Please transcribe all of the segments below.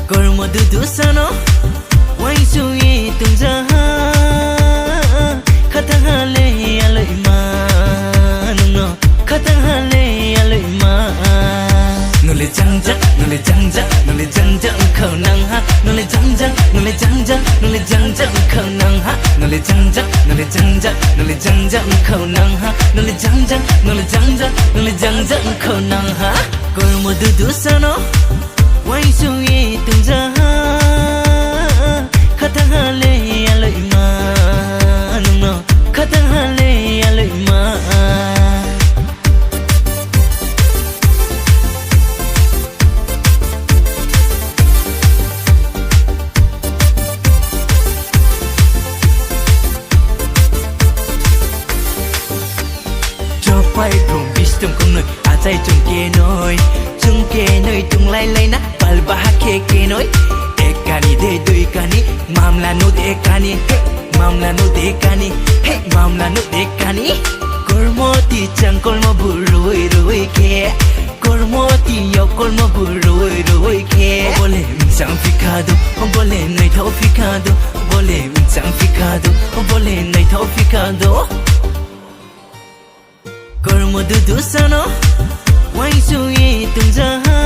Kormo dudu sano Wai suye tumjaha Khatang hale aloi ma Nungno Khatang hale aloi ma Nule jangjang Nule jangjang Nule jangjang Khau nang ha Nule jangjang Nule jangjang Nule jangjang Khau nang ha Nule jangjang Nule jangjang Nule jangjang Khau nang ha Nule jangjang Nule jangjang Nule jangjang Khau nang ha Kormo dudu sano Wai suye tumjaha Khatang hale aloi ma Nungno Khatang hale aloi ma Pai rong bistum kong noi Ajai chung ke noi tung lai lai na Pal baha ke noi Ekani de dui kani Mamla no de kani Mamla no de kani Hey mamla no de kani Kormo ti chang kormo bu rui ke Kormo ti yo kormo bu rui ke Bole sang ficado Bole nai thau ficado Bole sang ficado Bole nai thau ficado Kormo dudu sano Wai suye tumjaha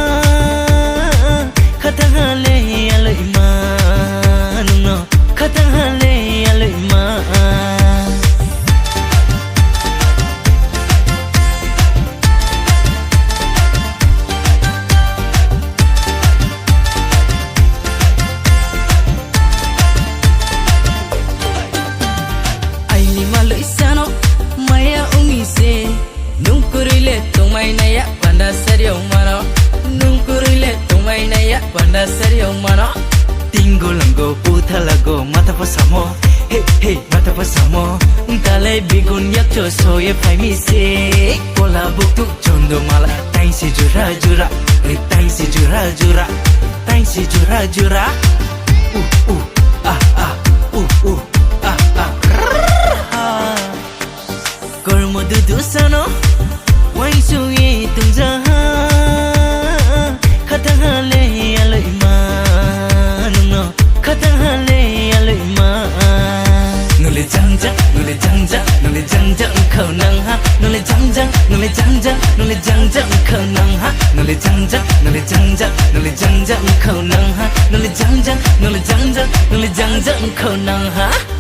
Khatang hale aloi ma Nungno Khatang hale aloi ma Aini maloi sano Maya ungi se Nungkurile tumai naya panda serio mano Nungkurile tumai naya panda serio mano Tinggo langgo puta lago mata pasamo Hey hey mata pasamo Talai bigun yak cho soye pai mi se Kola buktu chondo mala Tain si jura jura Tain si jura jura Tain si jura jura ah ah ah ah Kormo dudu sano Wai suye tumjaha Khatang hale aloi ma Nungno Khatang hale aloi ma Nule jangjang Nule jangjang Nule jangjang Khau nang ha Nule jangjang Nule jangjang Nule jangjang Khau nang ha Nule jangjang Nule jangjang Nule jangjang Khau nang ha Nule jangjang Nule jangjang Nule jangjang Khau nang ha